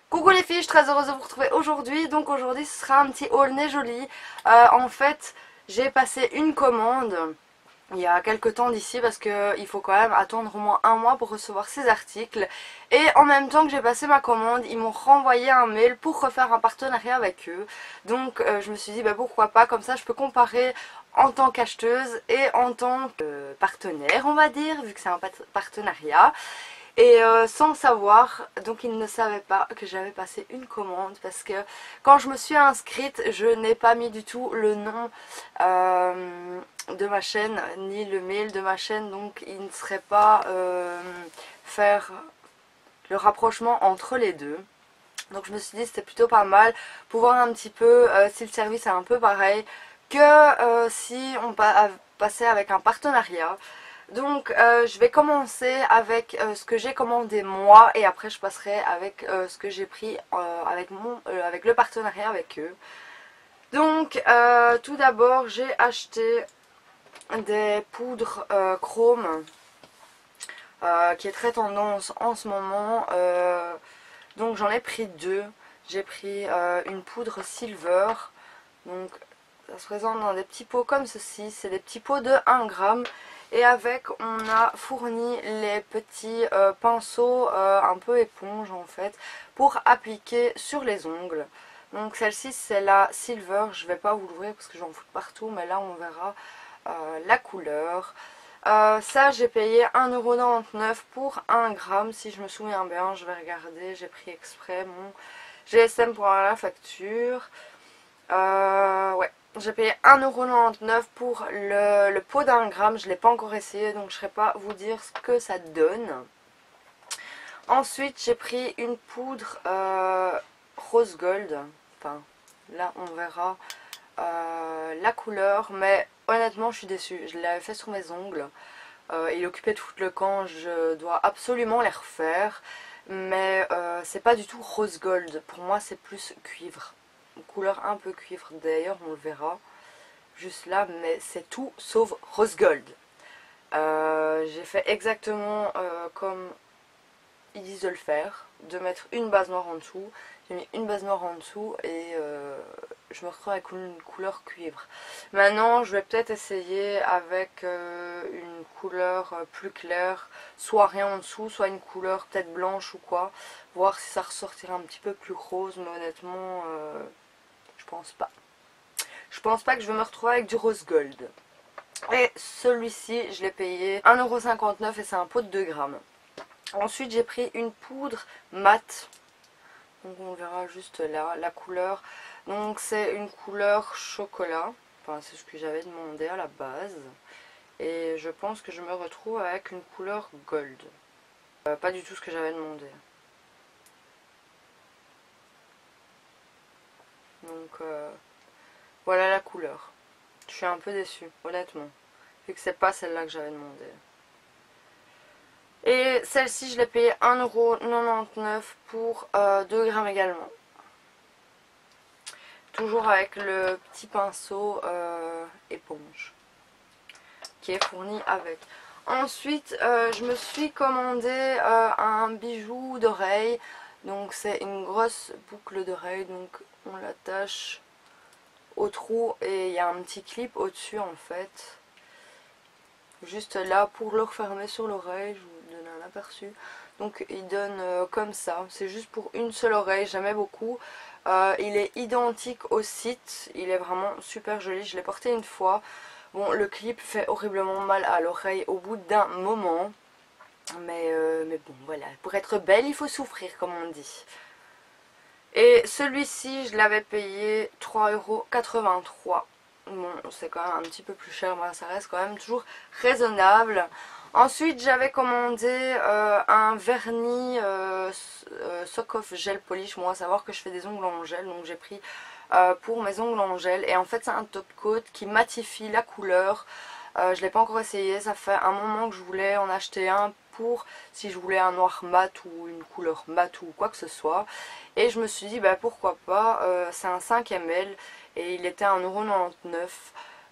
Coucou les filles, je suis très heureuse de vous retrouver aujourd'hui. Donc aujourd'hui ce sera un petit haul nez joli. En fait j'ai passé une commande il y a quelques temps d'ici parce qu'il faut quand même attendre au moins un mois pour recevoir ces articles. Et en même temps que j'ai passé ma commande, ils m'ont renvoyé un mail pour refaire un partenariat avec eux. Donc je me suis dit pourquoi pas, comme ça je peux comparer en tant qu'acheteuse et en tant que partenaire on va dire, vu que c'est un partenariat. Et sans savoir, donc ils ne savaient pas que j'avais passé une commande parce que quand je me suis inscrite, je n'ai pas mis du tout le nom de ma chaîne ni le mail de ma chaîne, donc il ne serait pas faire le rapprochement entre les deux. Donc je me suis dit c'était plutôt pas mal pour voir un petit peu si le service est un peu pareil que si on passait avec un partenariat. Donc je vais commencer avec ce que j'ai commandé moi et après je passerai avec ce que j'ai pris avec le partenariat avec eux. Donc tout d'abord j'ai acheté des poudres chrome qui est très tendance en ce moment. Donc j'en ai pris deux. J'ai pris une poudre silver. Donc ça se présente dans des petits pots comme ceci. C'est des petits pots de 1 gramme. Et avec on a fourni les petits pinceaux un peu éponge en fait pour appliquer sur les ongles. Donc celle-ci c'est la silver, je vais pas vous l'ouvrir parce que j'en fous partout, mais là on verra la couleur. Ça j'ai payé 1,99€ pour 1 gramme si je me souviens bien, je vais regarder, j'ai pris exprès mon GSM pour avoir la facture. Ouais. J'ai payé 1,99€ pour le pot d'1 gramme. Je ne l'ai pas encore essayé donc je ne saurais pas vous dire ce que ça donne. Ensuite j'ai pris une poudre rose gold. Enfin là on verra la couleur. Mais honnêtement je suis déçue. Je l'avais fait sur mes ongles. Il occupait tout le camp. Je dois absolument les refaire. Mais c'est pas du tout rose gold. Pour moi c'est plus cuivre. Couleur un peu cuivre, d'ailleurs on le verra juste là, mais c'est tout sauf rose gold. J'ai fait exactement comme ils disent de le faire, de mettre une base noire en dessous. J'ai mis une base noire en dessous et je me retrouve avec une couleur cuivre. Maintenant je vais peut-être essayer avec une couleur plus claire, soit rien en dessous, soit une couleur peut-être blanche ou quoi, voir si ça ressortira un petit peu plus rose, mais honnêtement je pense pas. Je pense pas que je vais me retrouver avec du rose gold. Et celui-ci, je l'ai payé 1,59€ et c'est un pot de 2 grammes. Ensuite, j'ai pris une poudre mat. Donc on verra juste là la couleur. Donc c'est une couleur chocolat. Enfin, c'est ce que j'avais demandé à la base. Et je pense que je me retrouve avec une couleur gold. Pas du tout ce que j'avais demandé. Donc voilà la couleur. Je suis un peu déçue, honnêtement. Vu que c'est pas celle-là que j'avais demandé. Et celle-ci, je l'ai payée 1,99€ pour 2 grammes également. Toujours avec le petit pinceau éponge qui est fourni avec. Ensuite, je me suis commandé un bijou d'oreille. Donc c'est une grosse boucle d'oreille. Donc on l'attache au trou et il y a un petit clip au-dessus en fait. Juste là pour le refermer sur l'oreille, je vous donne un aperçu. Donc il donne comme ça, c'est juste pour une seule oreille, j'aimais beaucoup. Il est identique au site, il est vraiment super joli, je l'ai porté une fois. Bon, le clip fait horriblement mal à l'oreille au bout d'un moment. Mais bon, voilà, pour être belle, il faut souffrir comme on dit. Et celui-ci, je l'avais payé 3,83€. Bon, c'est quand même un petit peu plus cher, mais ça reste quand même toujours raisonnable. Ensuite, j'avais commandé un vernis Sokoff Gel Polish. Moi, à savoir que je fais des ongles en gel, donc j'ai pris pour mes ongles en gel. Et en fait, c'est un top coat qui matifie la couleur. Je ne l'ai pas encore essayé, ça fait un moment que je voulais en acheter un pour si je voulais un noir mat ou une couleur mat ou quoi que ce soit. Et je me suis dit pourquoi pas, c'est un 5 ml et il était à 1,99€.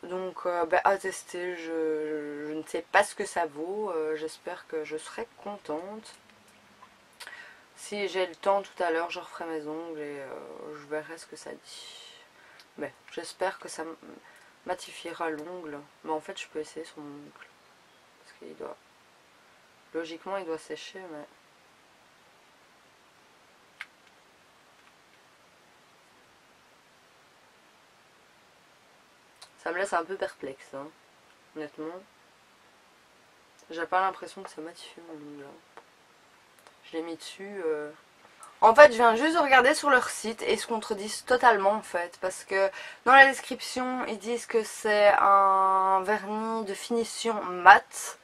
Donc à tester, je ne sais pas ce que ça vaut, j'espère que je serai contente. Si j'ai le temps tout à l'heure, je referai mes ongles et je verrai ce que ça dit. Mais j'espère que ça matifiera l'ongle. Mais en fait, je peux essayer sur mon ongle. Parce qu'il doit... Logiquement, il doit sécher, mais... Ça me laisse un peu perplexe, hein, honnêtement. J'ai pas l'impression que ça matifie mon ongle. Je l'ai mis dessus... En fait, je viens juste de regarder sur leur site et ils se contredisent totalement en fait. Parce que dans la description, ils disent que c'est un vernis de finition mat.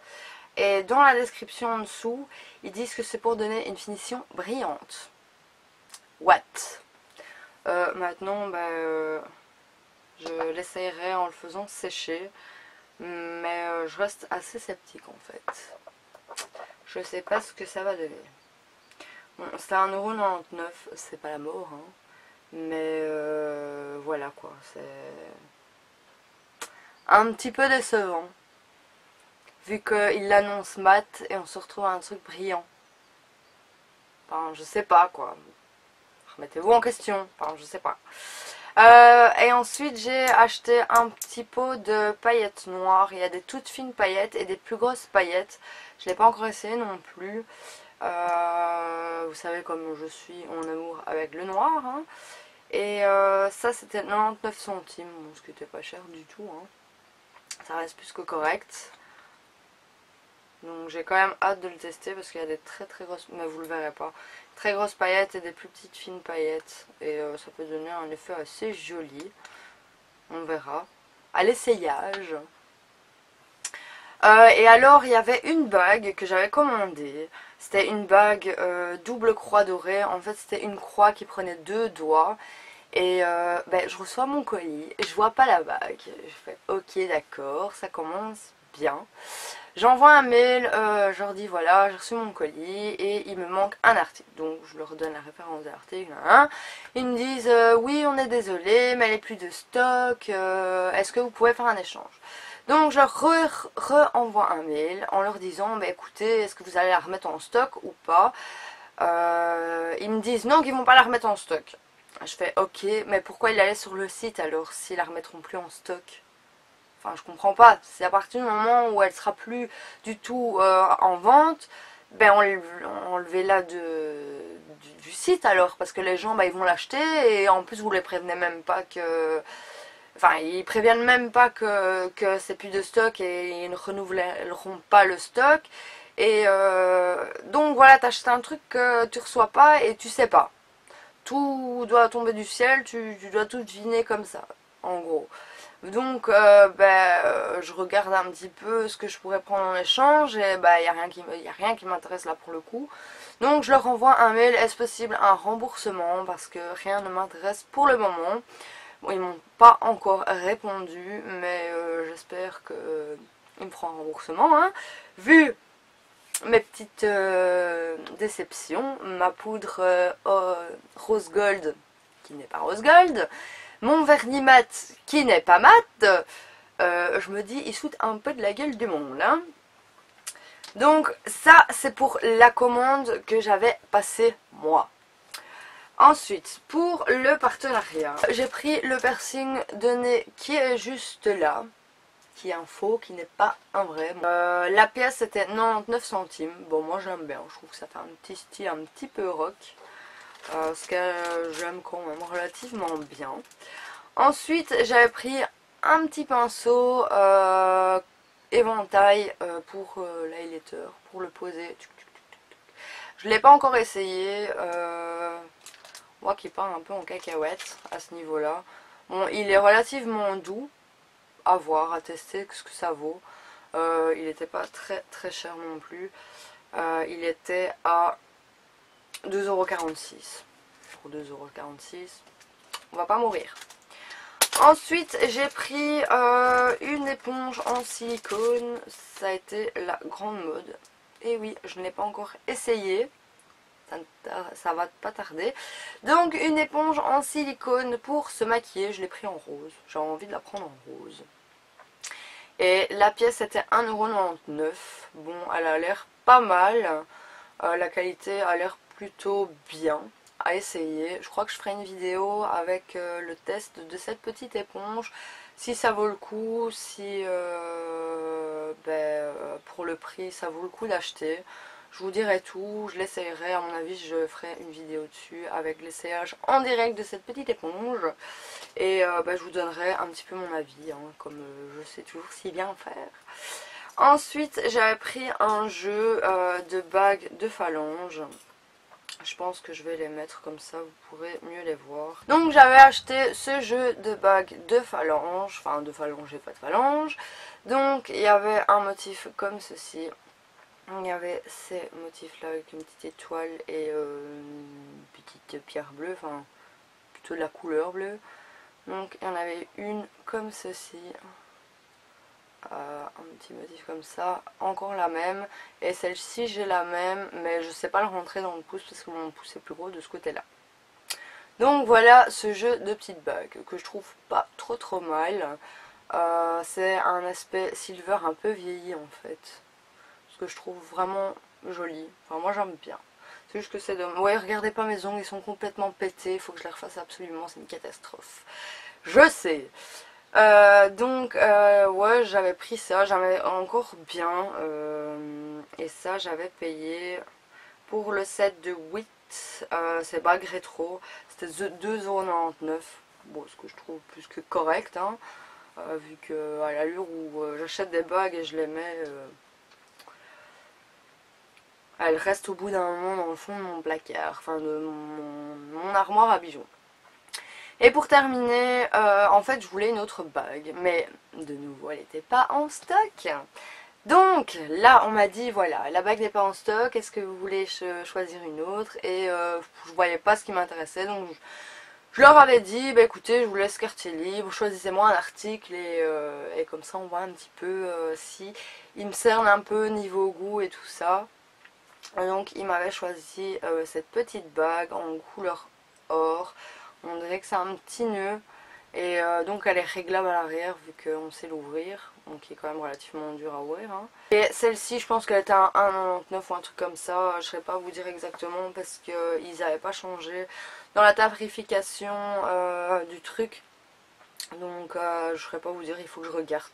Et dans la description en dessous, ils disent que c'est pour donner une finition brillante. What? Maintenant, je l'essayerai en le faisant sécher. Mais je reste assez sceptique en fait. Je sais pas ce que ça va donner. Bon, c'est 1,99€, c'est pas la mort, hein. Mais voilà quoi, c'est un petit peu décevant. Vu qu'il l'annonce mat et on se retrouve à un truc brillant. Enfin, je sais pas quoi. Remettez-vous en question. Enfin, je sais pas. Et ensuite, j'ai acheté un petit pot de paillettes noires. Il y a des toutes fines paillettes et des plus grosses paillettes. Je l'ai pas encore essayé non plus. Vous savez comme je suis en amour avec le noir, hein. Et ça c'était 99 centimes, bon, ce qui n'était pas cher du tout, hein. Ça reste plus que correct. Donc j'ai quand même hâte de le tester parce qu'il y a des très très grosses, mais vous le verrez pas, très grosses paillettes et des plus petites fines paillettes. Et ça peut donner un effet assez joli. On verra. À l'essayage. Et alors il y avait une bague que j'avais commandée. C'était une bague double croix dorée. En fait c'était une croix qui prenait 2 doigts. Et je reçois mon colis. Je vois pas la bague. Je fais ok d'accord, ça commence bien. J'envoie un mail, je leur dis voilà j'ai reçu mon colis et il me manque un article. Donc je leur donne la référence de l'article. Hein. Ils me disent oui on est désolé mais elle est plus de stock. Est-ce que vous pouvez faire un échange? Donc je re-envoie un mail en leur disant écoutez est-ce que vous allez la remettre en stock ou pas? Ils me disent non qu'ils vont pas la remettre en stock. Je fais ok mais pourquoi ils la laissent sur le site alors s'ils la remettront plus en stock? Enfin je comprends pas. C'est à partir du moment où elle sera plus du tout en vente, enlevez-la du site alors parce que les gens ils vont l'acheter et en plus vous les prévenez même pas que... Enfin, ils préviennent même pas que c'est plus de stock et ils ne renouvelleront pas le stock. Et donc voilà, t'achètes un truc que tu reçois pas et tu sais pas. Tout doit tomber du ciel, tu dois tout deviner comme ça, en gros. Donc je regarde un petit peu ce que je pourrais prendre en échange et il n'y a rien qui m'intéresse là pour le coup. Donc je leur envoie un mail, est-ce possible un remboursement parce que rien ne m'intéresse pour le moment. Bon, ils m'ont pas encore répondu, mais j'espère qu'ils me feront un remboursement. Hein. Vu mes petites déceptions, ma poudre rose gold qui n'est pas rose gold, mon vernis mat qui n'est pas mat, je me dis ils foutent un peu de la gueule du monde. Hein. Donc ça c'est pour la commande que j'avais passée moi. Ensuite, pour le partenariat, j'ai pris le piercing de nez qui est juste là, qui est un faux, qui n'est pas un vrai. La pièce était 99 centimes. Bon, moi j'aime bien, je trouve que ça fait un petit style un petit peu rock. Ce que j'aime quand même relativement bien. Ensuite, j'avais pris un petit pinceau éventail pour l'highlighter, pour le poser. Je ne l'ai pas encore essayé. Moi qui part un peu en cacahuète à ce niveau là. Bon il est relativement doux. À voir, à tester ce que ça vaut. Il n'était pas très très cher non plus. Il était à 2,46€. Pour 2,46€. On va pas mourir. Ensuite j'ai pris une éponge en silicone. Ça a été la grande mode. Et oui je ne l'ai pas encore essayé. Ça va pas tarder. Donc une éponge en silicone pour se maquiller. Je l'ai pris en rose. J'ai envie de la prendre en rose. Et la pièce était 1,99€. Bon, elle a l'air pas mal. La qualité a l'air plutôt bien à essayer. Je crois que je ferai une vidéo avec le test de cette petite éponge, si ça vaut le coup, si pour le prix ça vaut le coup d'acheter. Je vous dirai tout, je l'essayerai, à mon avis je ferai une vidéo dessus avec l'essayage en direct de cette petite éponge. Et je vous donnerai un petit peu mon avis, hein, comme je sais toujours si bien faire. Ensuite j'avais pris un jeu de bagues de phalange. Je pense que je vais les mettre comme ça, vous pourrez mieux les voir. Donc j'avais acheté ce jeu de bagues de phalange, enfin de phalange et pas de phalange. Donc il y avait un motif comme ceci. Il y avait ces motifs là avec une petite étoile et une petite pierre bleue, enfin plutôt de la couleur bleue. Donc il y en avait une comme ceci. Un petit motif comme ça, encore la même, et celle-ci j'ai la même mais je sais pas le rentrer dans le pouce parce que mon pouce est plus gros de ce côté là. Donc voilà ce jeu de petites bagues que je trouve pas trop mal. C'est un aspect silver un peu vieilli en fait, ce que je trouve vraiment joli, enfin moi j'aime bien. C'est juste que c'est dommage. Ouais, regardez pas mes ongles, ils sont complètement pétés, il faut que je les refasse absolument, c'est une catastrophe, je sais. Ouais, j'avais pris ça, j'avais encore bien, et ça j'avais payé pour le set de 8 ces bagues rétro, c'était 2,99 €. Bon, ce que je trouve plus que correct, hein, vu que à l'allure où j'achète des bagues et je les mets, elles restent au bout d'un moment dans le fond de mon placard, enfin de mon armoire à bijoux. Et pour terminer, en fait je voulais une autre bague, mais de nouveau elle n'était pas en stock. Donc là on m'a dit voilà, la bague n'est pas en stock, est-ce que vous voulez choisir une autre? Et je voyais pas ce qui m'intéressait, donc je leur avais dit, bah écoutez je vous laisse quartier libre, choisissez-moi un article et comme ça on voit un petit peu si il me cerne un peu niveau goût et tout ça. Et donc il m'avait choisi cette petite bague en couleur or. On dirait que c'est un petit nœud et donc elle est réglable à l'arrière vu qu'on sait l'ouvrir, donc il est quand même relativement dur à ouvrir, hein. Et celle-ci je pense qu'elle était à 1,99 € ou un truc comme ça, je ne saurais pas vous dire exactement parce qu'ils n'avaient pas changé dans la tarification du truc. Donc je ne saurais pas vous dire, il faut que je regarde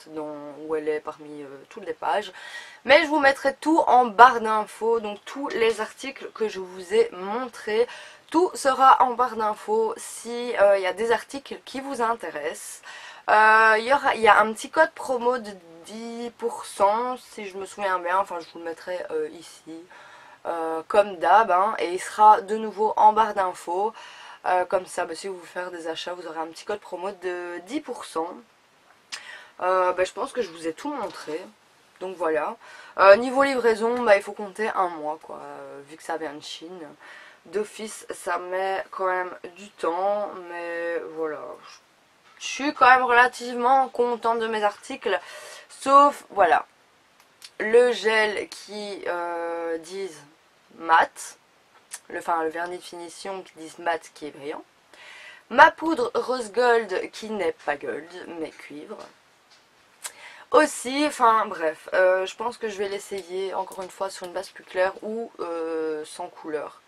où elle est parmi toutes les pages. Mais je vous mettrai tout en barre d'infos, donc tous les articles que je vous ai montrés. Tout sera en barre d'infos si y a des articles qui vous intéressent. Il y a un petit code promo de 10% si je me souviens bien, enfin je vous le mettrai ici comme d'hab, hein, et il sera de nouveau en barre d'infos. Comme ça, si vous voulez faire des achats, vous aurez un petit code promo de 10%. Je pense que je vous ai tout montré. Donc voilà. Niveau livraison, il faut compter un mois, quoi, vu que ça vient de Chine. D'office, ça met quand même du temps, mais voilà. Je suis quand même relativement contente de mes articles. Sauf, voilà, le gel qui disent mat. Le vernis de finition qui dit mat qui est brillant. Ma poudre rose gold qui n'est pas gold mais cuivre. Aussi, enfin bref, je pense que je vais l'essayer encore une fois sur une base plus claire ou sans couleur.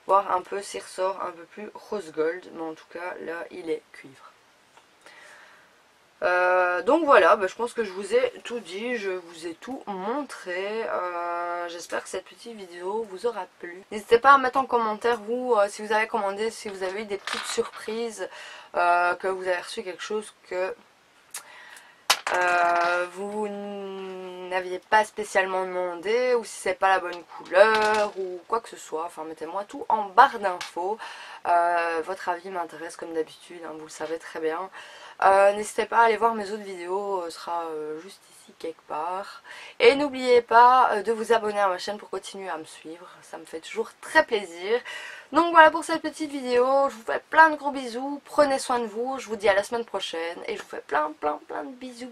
Voir un peu s'il ressort un peu plus rose gold, mais en tout cas là il est cuivre. Donc voilà, je pense que je vous ai tout dit, je vous ai tout montré. J'espère que cette petite vidéo vous aura plu. N'hésitez pas à mettre en commentaire vous, si vous avez commandé, si vous avez eu des petites surprises, que vous avez reçu quelque chose que vous n'aviez pas spécialement demandé, ou si c'est pas la bonne couleur ou quoi que ce soit. Enfin mettez-moi tout en barre d'infos. Votre avis m'intéresse comme d'habitude, hein, vous le savez très bien. N'hésitez pas à aller voir mes autres vidéos, ce sera juste ici quelque part. Et n'oubliez pas de vous abonner à ma chaîne pour continuer à me suivre, ça me fait toujours très plaisir. Donc voilà pour cette petite vidéo, je vous fais plein de gros bisous, prenez soin de vous, je vous dis à la semaine prochaine et je vous fais plein de bisous.